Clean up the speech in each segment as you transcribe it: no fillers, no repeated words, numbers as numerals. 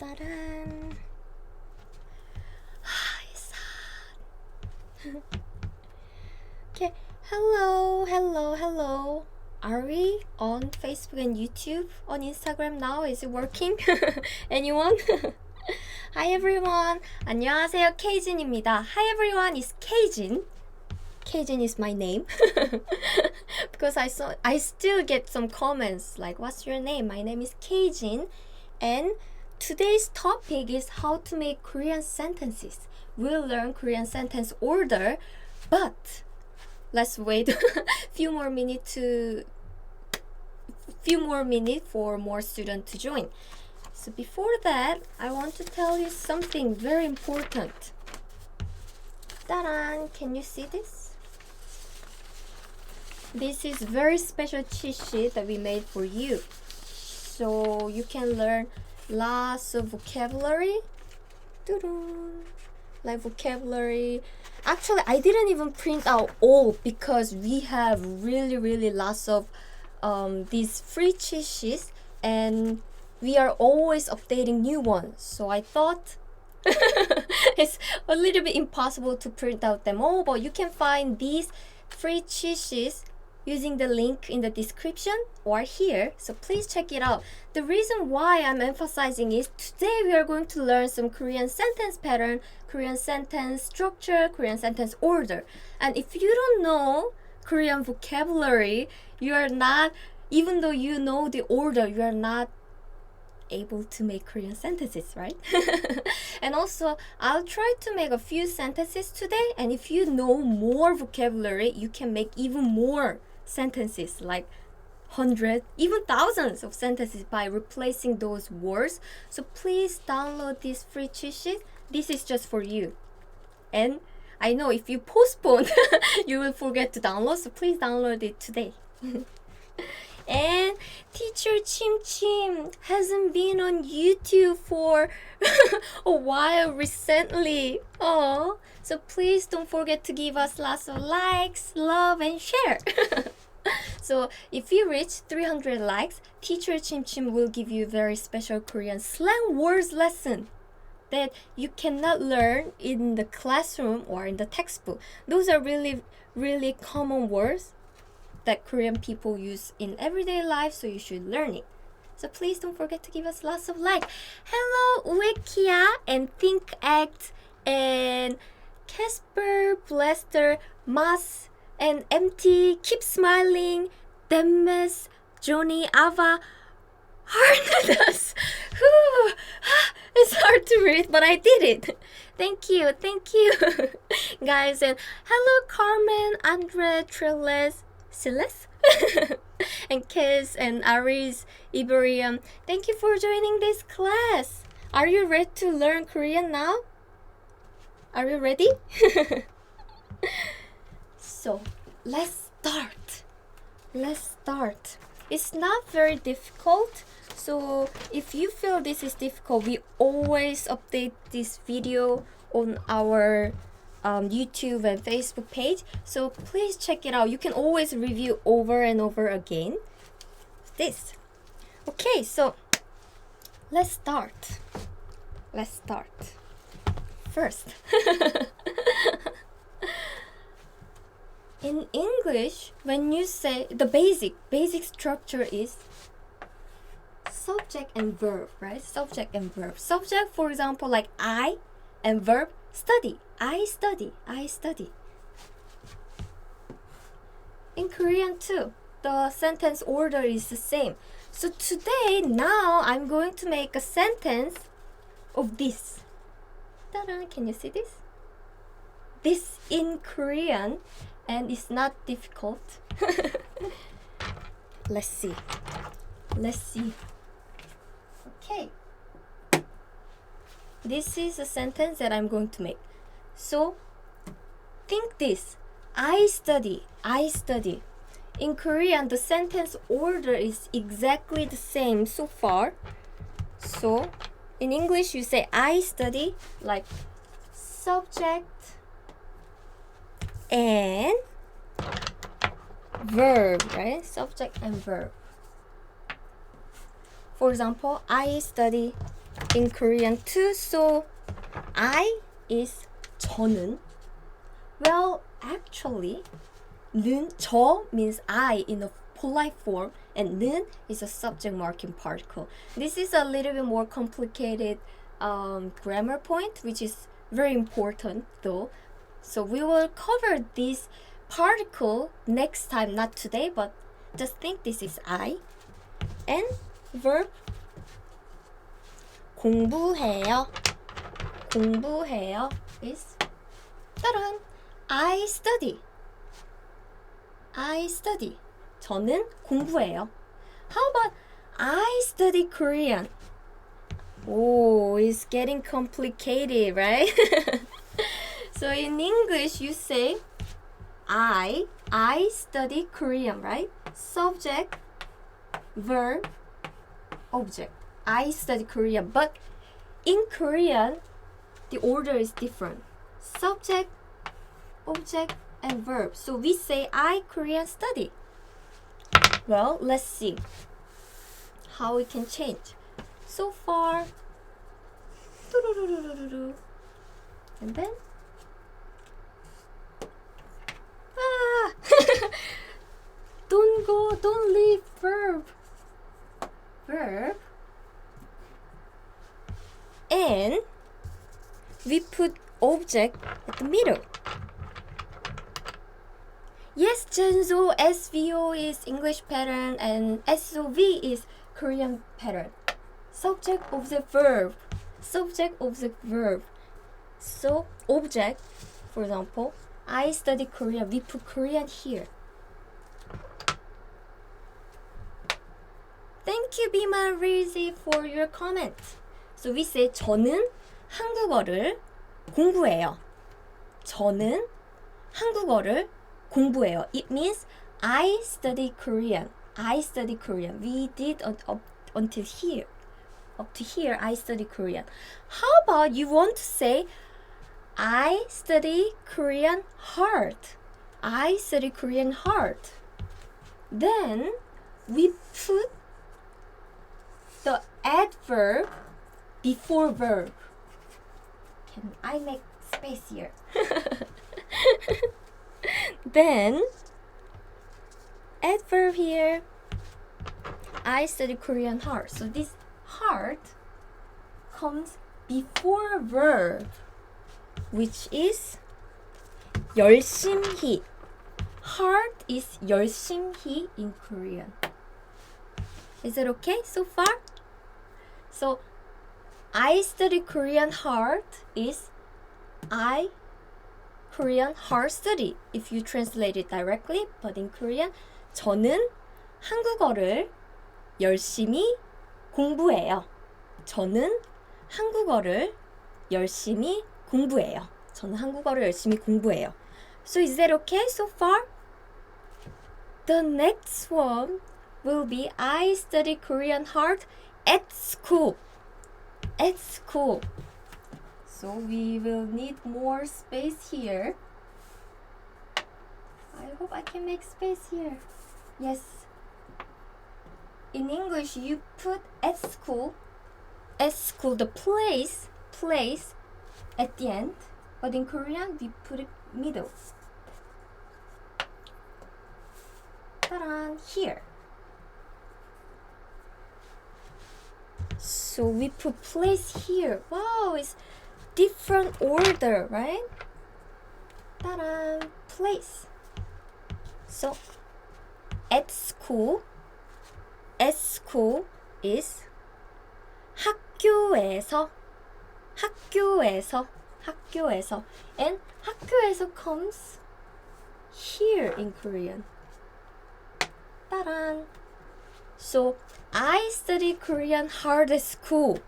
따란. It's hot. Okay, hello. Are we on Facebook and YouTube? On Instagram now? Is it working? Anyone? Hi everyone. 안녕하세요, 케이진입니다. Hi everyone, it's Keijin. Keijin is my name. Because I still get some comments like, what's your name? My name is Keijin. And today's topic is how to make Korean sentences. We'll learn Korean sentence order, but let's wait a few more minutes for more students to join. So before that, I want to tell you something very important. Ta-da! Can you see this? This is very special cheat sheet that we made for you. So you can learn lots of vocabulary. Like vocabulary. Actually, I didn't even print out all because we have really lots of these free cheat sheets and we are always updating new ones. So I thought it's a little bit impossible to print out them all, but you can find these free cheat sheets using the link in the description or here, so please check it out. The reason why I'm emphasizing is today we are going to learn some Korean sentence pattern, Korean sentence structure, Korean sentence order. And if you don't know Korean vocabulary, you are not, even though you know the order, you are not able to make Korean sentences, right? And also, I'll try to make a few sentences today, and if you know more vocabulary, you can make even more sentences, like hundreds, even thousands of sentences by replacing those words. So please download this free cheat sheet. This is just for you. And I know if you postpone, you will forget to download, so please download it today. And teacher Kimchi hasn't been on YouTube for a while recently. Oh, so please don't forget to give us lots of likes, love, and share. So if you reach 300 likes, teacher Chimchim will give you a very special Korean slang words lesson that you cannot learn in the classroom or in the textbook. Those are really common words that Korean people use in everyday life, so you should learn it. So please don't forget to give us lots of likes. Hello, Wikia and Think Act and Casper, Blaster, Mas and MT, Keep Smiling, Demes, Johnny, Ava, Harnadas. It's hard to read, but I did it. Thank you. Guys, and hello, Carmen, Andre, Trilles, Silas, and Kes, and Aris, Iberian. Thank you for joining this class. Are you ready to learn Korean now? Are you ready? So, let's start. It's not very difficult. So, if you feel this is difficult, we always update this video on our YouTube and Facebook page, so please check it out. You can always review over and over again this. Okay, so let's start. First, in English, when you say the basic structure is subject and verb, right? Subject and verb. Subject, for example, like I, and verb, study. I study. In Korean too, the sentence order is the same. So today, now I'm going to make a sentence of this. Ta-da! Can you see this? This in Korean, and it's not difficult. Let's see. Okay. This is a sentence that I'm going to make. So, think this. I study. In Korean, the sentence order is exactly the same so far. So, in English, you say I study, like subject and verb, right? Subject and verb. For example, I study in Korean too. So I is 저는. Well, actually, 저 means I in a polite form, and 는 is a subject marking particle. This is a little bit more complicated grammar point, which is very important though. So we will cover this particle next time, not today, but just think this is I. And verb 공부해요. 공부해요 is 따란 I study. I study. 저는 공부해요. How about I study Korean? Oh, it's getting complicated, right? So in English, you say I study Korean, right? Subject, verb, object. I study Korean. But in Korean, the order is different. Subject, object, and verb. So we say I Korean study. Well, let's see how we can change. So far, and then don't leave verb, and we put object at the middle. Yes, Genzo, SVO is English pattern and SOV is Korean pattern. Subject, object, verb. Subject, object, verb. So, object, for example, I study Korean. We put Korean here. Thank you, Bima Rizy, for your comment. So we say 저는 한국어를 공부해요. 저는 한국어를 공부해요. It means I study Korean. I study Korean. We did until here. Up to here, I study Korean. How about you want to say I study Korean hard. I study Korean hard. Then we put the adverb before verb. Can I make space here? Then adverb here. I study Korean hard. So this hard comes before verb, which is 열심히. Hard is 열심히 in Korean. Is it okay so far? So I study Korean hard is I Korean hard study if you translate it directly, but in Korean 저는 한국어를 열심히 공부해요. 저는 한국어를 열심히 공부해요. 저는 한국어를 열심히 공부해요. So is that okay so far? The next one will be I study Korean hard at school. At school. So we will need more space here. I hope I can make space here. Yes. In English, you put at school, the place at the end. But in Korean, we put it middle. Ta-da! Here. So we put place here. Wow, it's different order, right? Ta-da! Place. So at school is 학교에서. And 학교에서 comes here in Korean. Ta-da! So I study Korean hard at school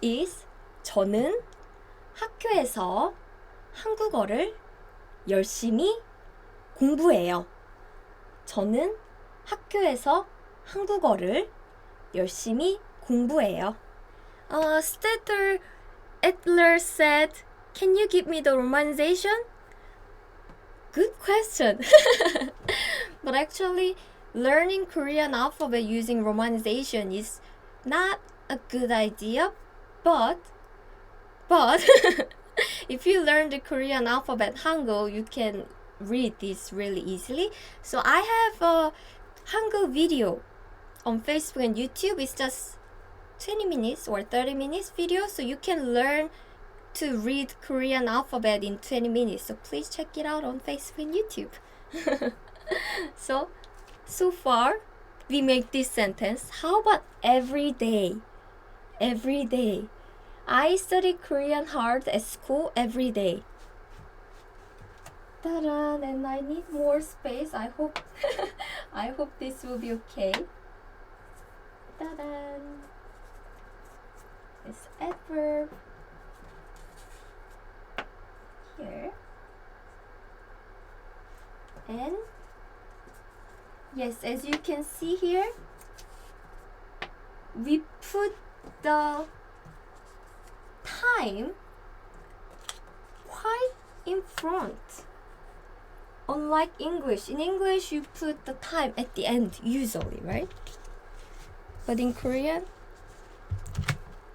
is 저는 학교에서 한국어를 열심히 공부해요. 저는 학교에서 한국어를 열심히 공부해요. Stetter Edler said, "Can you give me the romanization?" Good question. But actually, learning Korean alphabet using romanization is not a good idea but if you learn the Korean alphabet Hangul, you can read this really easily. So I have a Hangul video on Facebook and YouTube. It's just 20 minutes or 30 minutes video, so you can learn to read Korean alphabet in 20 minutes. So please check it out on Facebook and YouTube. So far we make this sentence. How about every day? Every day. I study Korean hard at school every day. Ta-da! And I need more space. I hope I hope this will be okay. Ta-da! This adverb here. And yes, as you can see here, we put the time quite in front. Unlike English. In English, you put the time at the end, usually, right? But in Korean,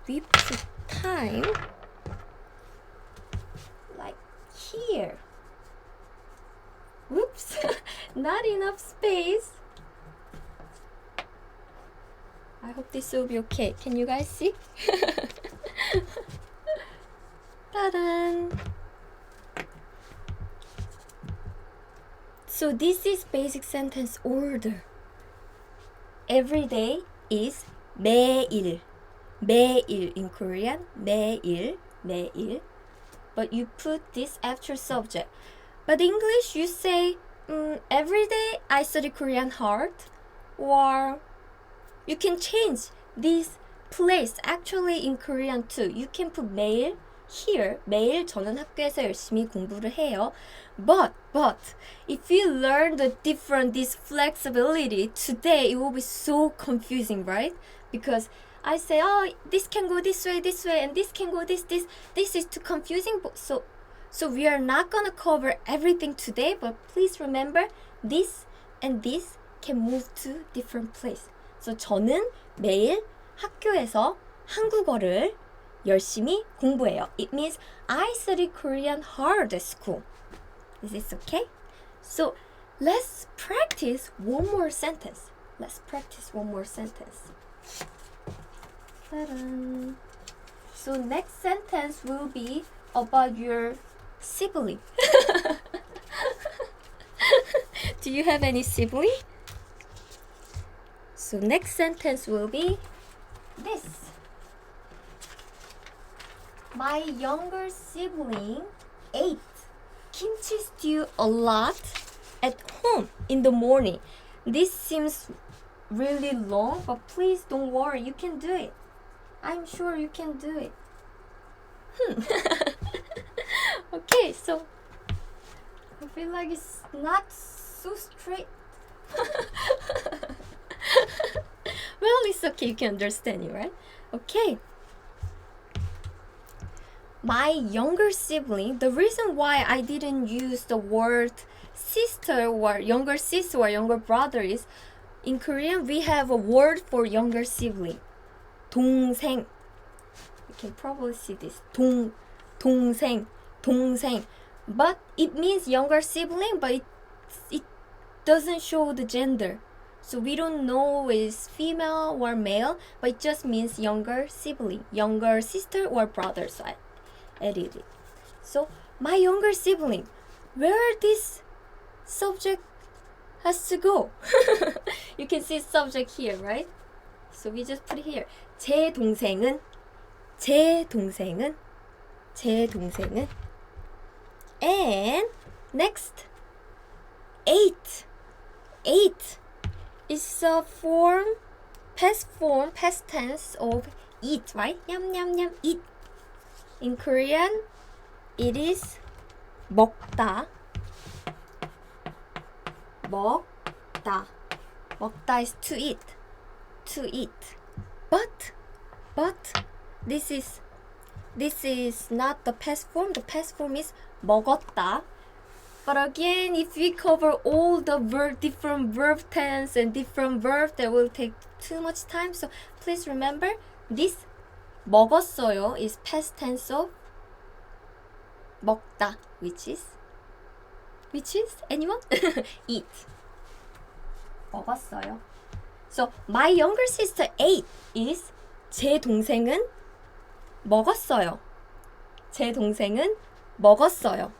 we put time like here. Whoops, not enough space. I hope this will be okay. Can you guys see? Ta-da! So this is basic sentence order. Every day is 매일. 매일 in Korean. 매일, 매일. But you put this after subject. But English, you say, every day I study Korean hard. Or you can change this place. Actually in Korean too. You can put 매일 here. 매일 저는 학교에서 열심히 공부를 해요. But if you learn the different, this flexibility, today it will be so confusing, right? Because I say, oh, this can go this way, and this can go this. This is too confusing. So we are not gonna cover everything today, but please remember, this and this can move to different place. So 저는 매일 학교에서 한국어를 열심히 공부해요. It means I study Korean hard at school. Is this okay? So let's practice one more sentence. Ta-da. So next sentence will be about your sibling. Do you have any sibling? So next sentence will be this. My younger sibling ate kimchi stew a lot at home in the morning. This seems really long, but please don't worry, you can do it. I'm sure you can do it. Okay, so I feel like it's not so straight. Well, it's okay, you can understand it, right? Okay. My younger sibling, the reason why I didn't use the word sister or younger sister or younger brother is, in Korean we have a word for younger sibling. 동생. You can probably see this. 동생. But it means younger sibling, but it doesn't show the gender. So we don't know is female or male, but it just means younger sibling, younger sister or brother. So I added it. So my younger sibling, where this subject has to go? You can see subject here, right? So we just put it here. 제 동생은. And next, ate is a past tense of eat, right? Yum, eat. In Korean, it is 먹다. 먹다 is to eat. But this is not the past form. The past form is 먹었다. But again, if we cover all the different verb tense and different verb, that will take too much time. So please remember, this 먹었어요 is past tense of 먹다, which is anyone? Eat. 먹었어요. So my younger sister ate is 제 동생은 먹었어요. 제 동생은 먹었어요.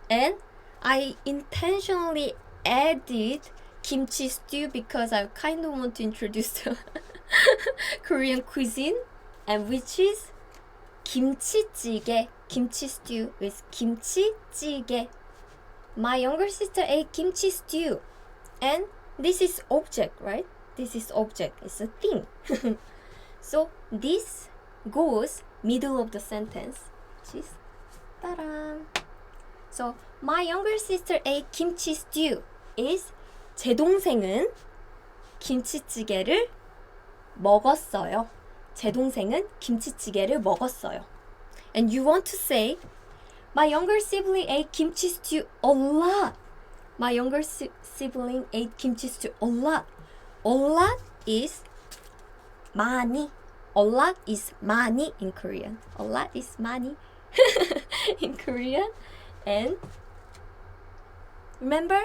And I intentionally added kimchi stew because I kind of want to introduce the Korean cuisine, and which is 김치찌개. Kimchi stew with 김치찌개. My younger sister ate kimchi stew, and this is object, right? This is object. It's a thing. So this goes middle of the sentence, which is ta-da. So my younger sister ate kimchi stew is 제 동생은 김치찌개를 먹었어요. 제 동생은 김치찌개를 먹었어요. And you want to say my younger sibling ate kimchi stew a lot. My younger sibling ate kimchi stew a lot. A lot is 많이. A lot is 많이 in Korean. A lot is 많이 in Korean. And remember,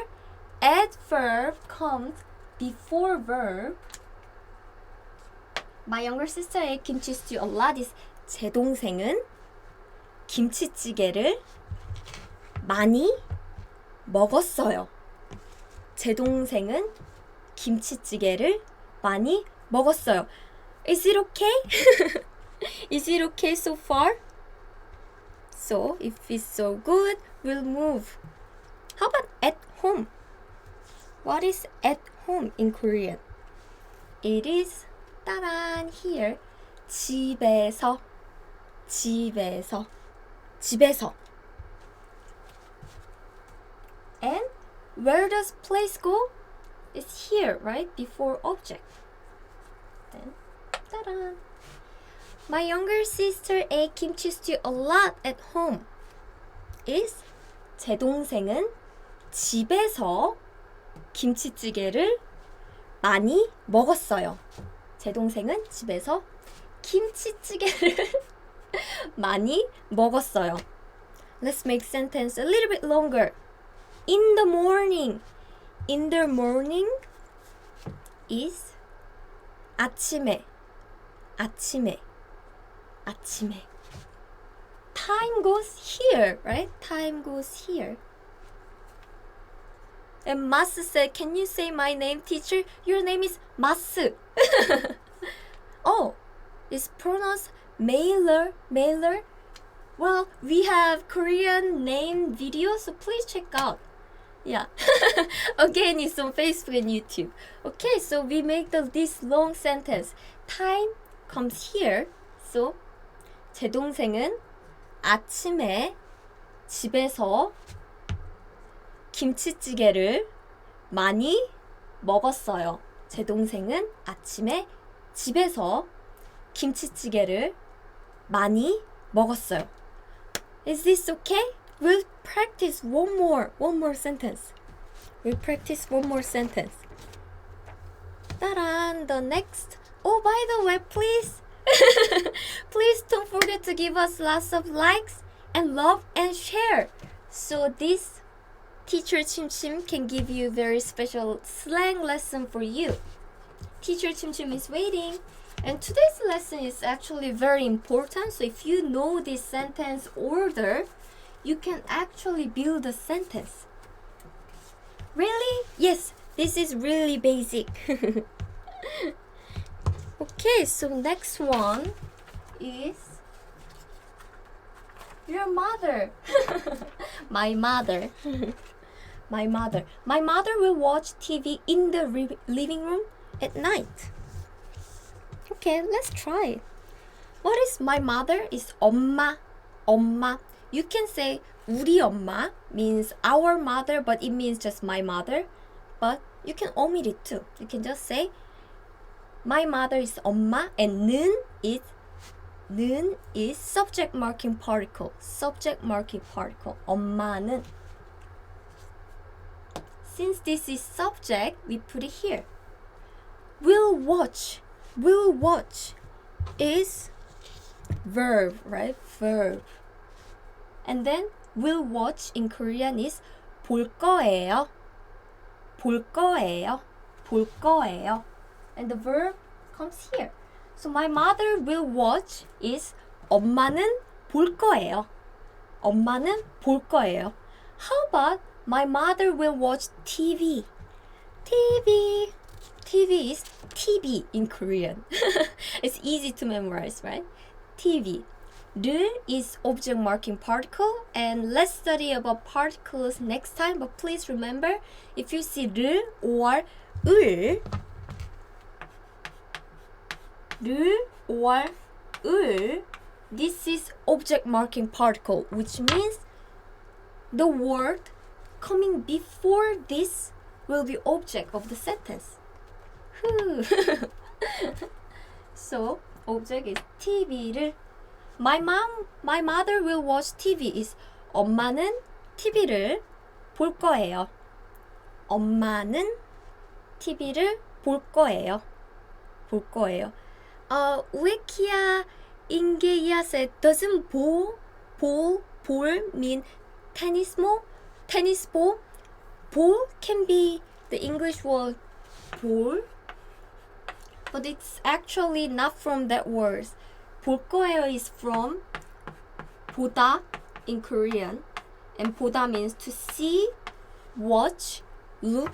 add verb comes before verb. My younger sister ate kimchi stew a lot is 제 동생은 김치찌개를 많이 먹었어요. 제 동생은 김치찌개를 많이 먹었어요. Is it okay? Is it okay so far? So, if it's so good, we'll move. How about at home? What is at home in Korean? It is, 따란, here. 집에서, 집에서, 집에서. And where does place go? It's here, right? Before object. Then, ta-da! My younger sister ate kimchi stew a lot at home. Is 제 동생은 집에서 김치찌개를 많이 먹었어요. 제 동생은 집에서 김치찌개를 많이 먹었어요. Let's make sentence a little bit longer. In the morning. In the morning is 아침에. 아침에. 아침에. Time goes here, right? Time goes here. And Mas said, can you say my name, teacher? Your name is Mas. Oh, it's pronounced Mailer. Mailer. Well, we have Korean name videos, so please check out. Yeah. Again, it's on Facebook and YouTube. Okay, so we make this long sentence. Time comes here. So, 제 동생은 아침에 집에서 김치찌개를 많이 먹었어요. 제 동생은 아침에 집에서 김치찌개를 많이 먹었어요. Is this okay? We'll practice one more sentence. We'll practice one more sentence. Ta-da! The next. Oh, by the way, please don't forget to give us lots of likes and love and share. So this Teacher Chim Chim can give you very special slang lesson for you. Teacher Chim Chim is waiting. And today's lesson is actually very important. So if you know this sentence order, you can actually build a sentence. Really? Yes, this is really basic. Okay, so next one is your mother. My mother. My mother. My mother will watch TV in the living room at night. Okay, let's try it. What is my mother? Is 엄마. 엄마. You can say 우리 엄마 means our mother, but it means just my mother. But you can omit it too. You can just say my mother is 엄마, and 는 is subject marking particle. Subject marking particle. 엄마는. Since this is subject, we put it here. Will watch is verb, right? Verb. And then will watch in Korean is 볼 거예요. 볼 거예요. 볼 거예요. And the verb comes here. So my mother will watch is 엄마는 볼 거예요. 엄마는 볼 거예요. How about my mother will watch TV? TV. TV is TV in Korean. It's easy to memorize, right? TV. 를 is object marking particle, and let's study about particles next time. But please remember, if you see 를 or 을 or 을, this is object marking particle, which means the word coming before this will be object of the sentence. So object is TV를. My mother will watch TV is 엄마는 TV를 볼 거예요. 엄마는 TV를 볼 거예요. 볼 거예요. Wikia Ingeya said, doesn't ball mean tennis ball? Tennis ball? Ball can be the English word ball, but it's actually not from that word. 볼 거예요 is from 보다 in Korean, and 보다 means to see, watch, look.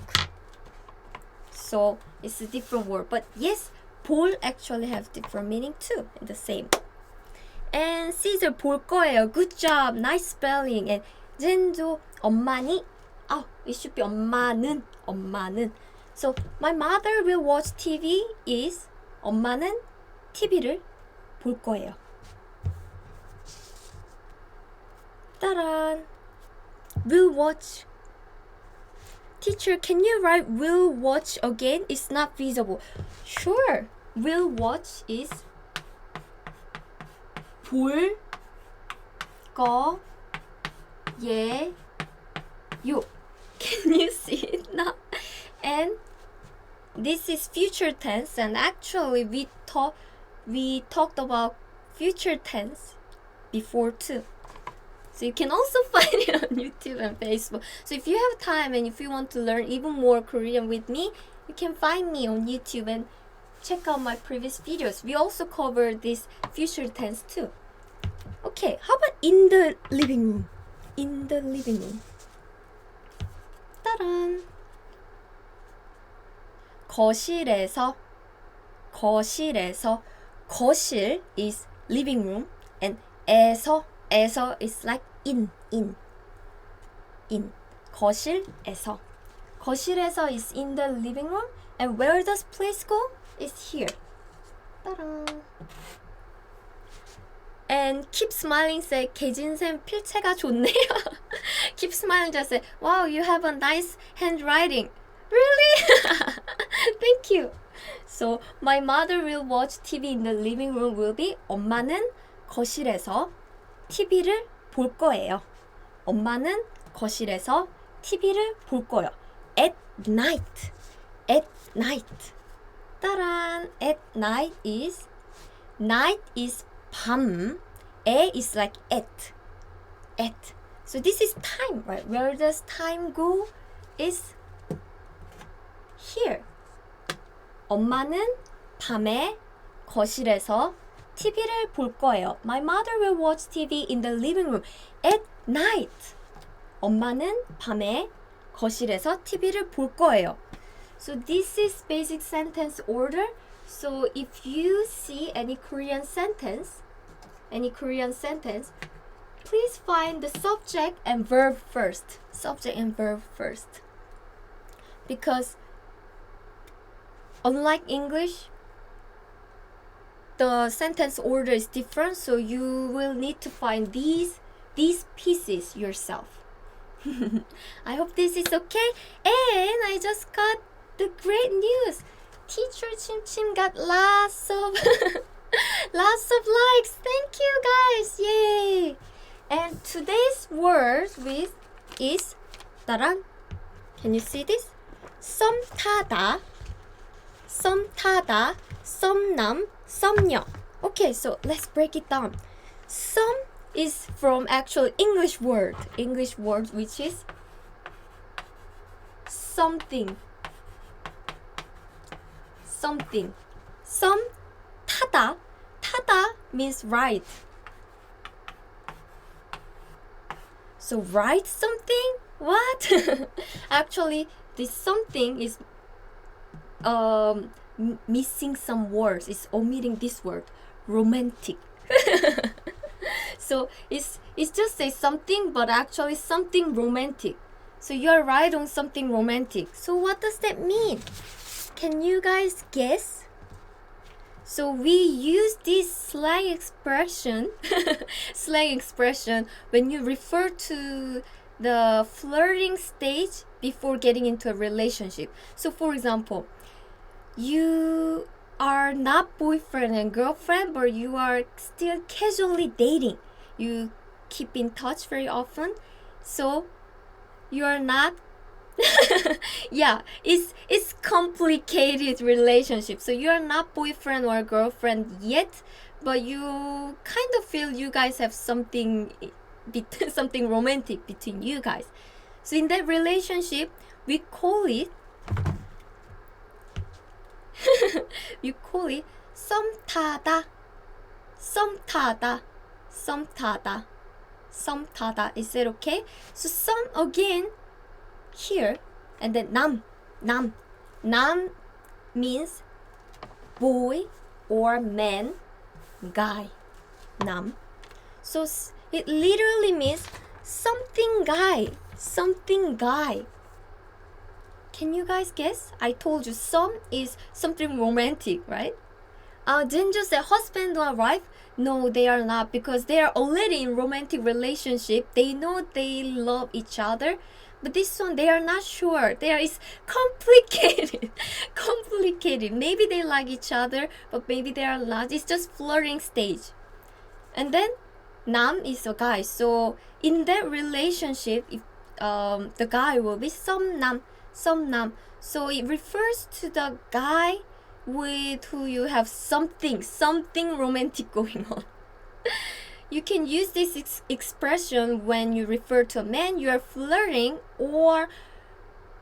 So it's a different word, but yes, 볼 actually have different meaning too, the same. And Caesar 볼 거예요. Good job, nice spelling. And 젠조 엄마니. It should be 엄마는. So my mother will watch TV is 엄마는 TV를 볼 거예요. 따란. Will watch. Teacher, can you write will watch again? It's not visible. Sure. Will watch is 볼 거예요. Can you see it now? And this is future tense, and actually we talked about future tense before too. So you can also find it on YouTube and Facebook. So if you have time and if you want to learn even more Korean with me, you can find me on YouTube and check out my previous videos. We also covered this future tense too. Okay, how about in the living room? In the living room. 따란. 거실에서. 거실 is living room, and 에서 is like in. 거실에서 is in the living room, and where does place go? It's here. 따란. And keep smiling say 개진쌤 필체가 좋네요. Keep smiling just say wow, you have a nice handwriting. Really? Thank you. So my mother will watch TV in the living room will be 엄마는 거실에서 TV를 볼 거예요. 엄마는 거실에서 TV를 볼 거예요. At night. 따란. At night is 밤. 에 is like at. So this is time, right? Where does time go? Is here. 엄마는 밤에 거실에서 TV를 볼 거예요. My mother will watch TV in the living room at night. 엄마는 밤에 거실에서 TV를 볼 거예요. So this is basic sentence order. So if you see any Korean sentence, please find the subject and verb first. Because unlike English, the sentence order is different, so you will need to find these pieces yourself. I hope this is okay. And I just got the great news. Teacher Chim got lots of likes. Thank you guys. Yay. And today's word is 따란. Can you see this? 썸 타다, 썸남, 썸녀. Okay, so let's break it down. Some is from actual English word which is something. Some 타다 means right. So write something? What? Actually, this something is missing some words. It's omitting this word, romantic. So it's just say something, but actually something romantic. So you're right on something romantic. So what does that mean? Can you guys guess? So we use this slang expression when you refer to the flirting stage before getting into a relationship. So for example, you are not boyfriend and girlfriend, but you are still casually dating. You keep in touch very often. So you are not yeah, it's complicated relationship. So you're not boyfriend or girlfriend yet, but you kind of feel you guys have something something romantic between you guys. So in that relationship, we call it 썸 타다. Is that okay? So 썸 again here, and then 남 means boy or man, guy. 남. So it literally means something guy. Can you guys guess? I told you some is something romantic, right? Didn't you say husband or wife? No, they are not, because they are already in romantic relationship. They know they love each other. But this one, they are not sure. There is complicated. Maybe they like each other, but maybe they are not. It's just flirting stage. And then 남 is a guy. So in that relationship, if the guy will be 썸남. So it refers to the guy with who you have something romantic going on. You can use this expression when you refer to a man you are flirting, or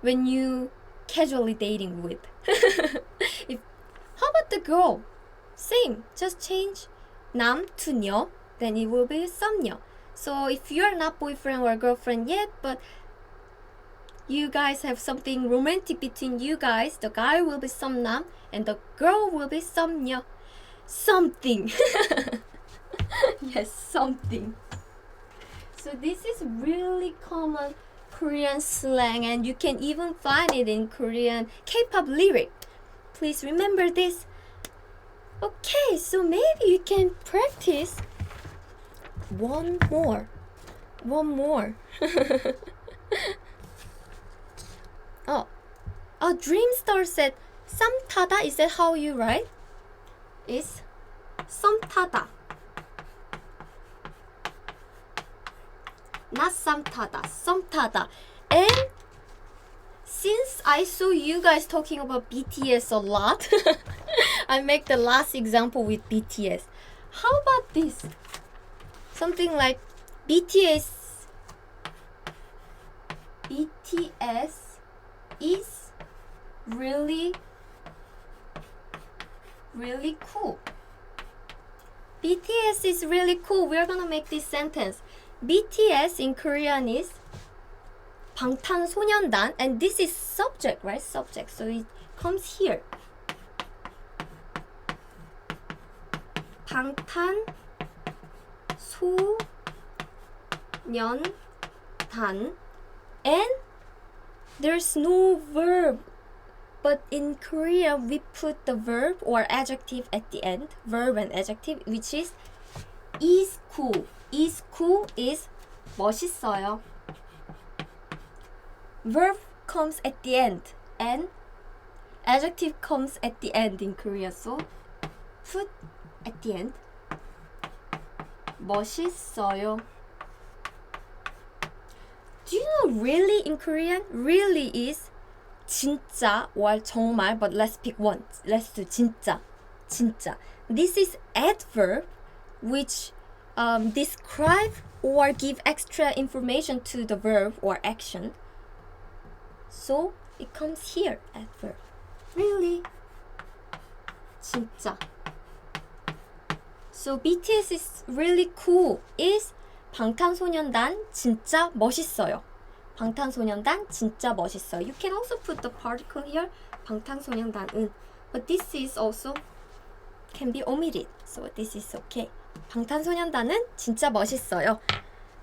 when you casually dating with. How about the girl? Same, just change 남 to 녀, then it will be 썸녀. So if you are not boyfriend or girlfriend yet, but you guys have something romantic between you guys, the guy will be 썸남 and the girl will be 썸녀. Something. Yes, something. So this is really common Korean slang, and you can even find it in Korean K-pop lyric. Please remember this. Okay, so maybe you can practice one more. Dreamstar said 썸 타다. Is that how you write? It's 썸 타다. Not 썸 타다. And since I saw you guys talking about BTS a lot, I make the last example with BTS. How about this? Something like BTS is really cool. BTS is really cool. We're gonna make this sentence. BTS in Korean is 방탄소년단, and this is subject, right? Subject. So it comes here. 방탄소년단, and there's no verb. But in Korean, we put the verb or adjective at the end, verb and adjective, which is cool. Cool is 멋있어요. Verb comes at the end, and adjective comes at the end in Korea. So put at the end. 멋있어요. Do you know really in Korean? Really is 진짜 or 정말, but let's pick one. Let's do 진짜. this is adverb which describe or give extra information to the verb or action. So it comes here, adverb. Really? 진짜. So BTS is really cool. Is 방탄소년단 진짜 멋있어요. 방탄소년단 진짜 멋있어요. You can also put the particle here. 방탄소년단은. But this is also can be omitted. So this is okay. 방탄소년단은 진짜 멋있어요.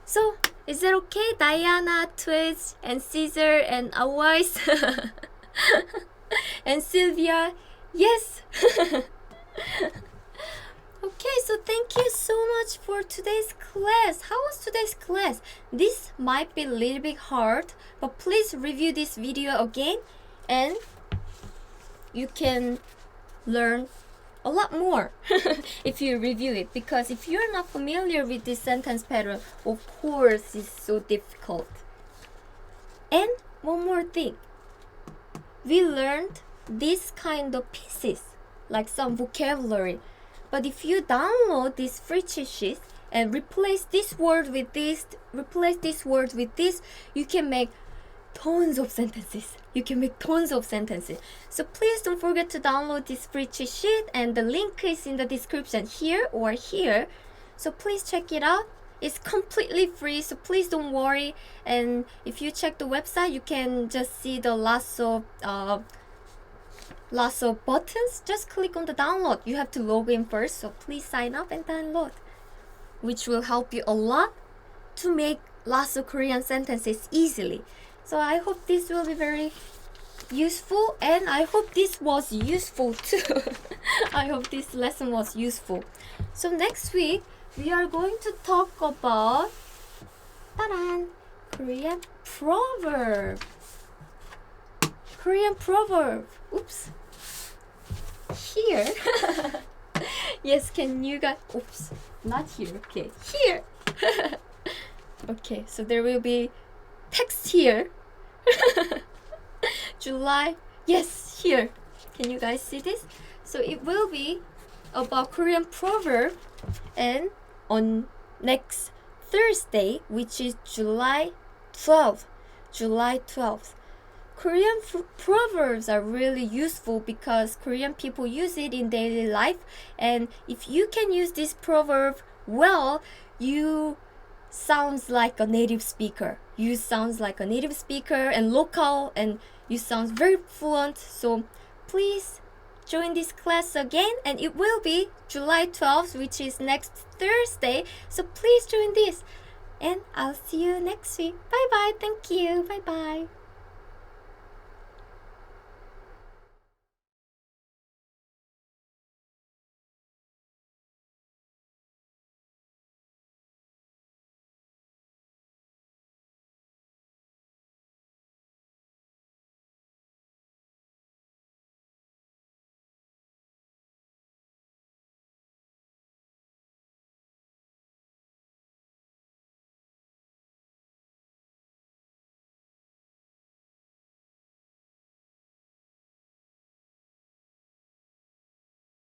So is it okay? Diana, Twitch, and Caesar, and Awais, and Sylvia? Yes. Okay, so thank you so much for today's class. How was today's class? This might be a little bit hard, but please review this video again and you can learn a lot more if you review it, because if you're not familiar with this sentence pattern, of course it's so difficult. And one more thing, we learned this kind of pieces, like some vocabulary. But if you download this free cheat sheet and replace this word with this, replace this word with this, you can make tons of sentences. You can make tons of sentences. So please don't forget to download this free cheat sheet, and the link is in the description here or here. So please check it out. It's completely free, so please don't worry. And if you check the website, you can just see the lots of buttons. Just click on the download. You have to log in first, so please sign up and download, which will help you a lot to make lots of Korean sentences easily. So I hope this will be very useful, and I hope this was useful too. I hope this lesson was useful. So next week we are going to talk about Korean proverb. Korean proverb. Oops. Here. Yes, can you guys? Oops, not here. Okay, here. Okay, so there will be text here. July. Yes, here. Can you guys see this? So it will be about Korean proverb, and on next Thursday, which is July 12th. July 12th. Korean proverbs are really useful because Korean people use it in daily life, and if you can use this proverb well, you sounds like a native speaker. You sounds like a native speaker and local, and you sound very fluent. So please join this class again, and it will be July 12th, which is next Thursday. So please join this, and I'll see you next week. Bye bye. Thank you. Bye bye.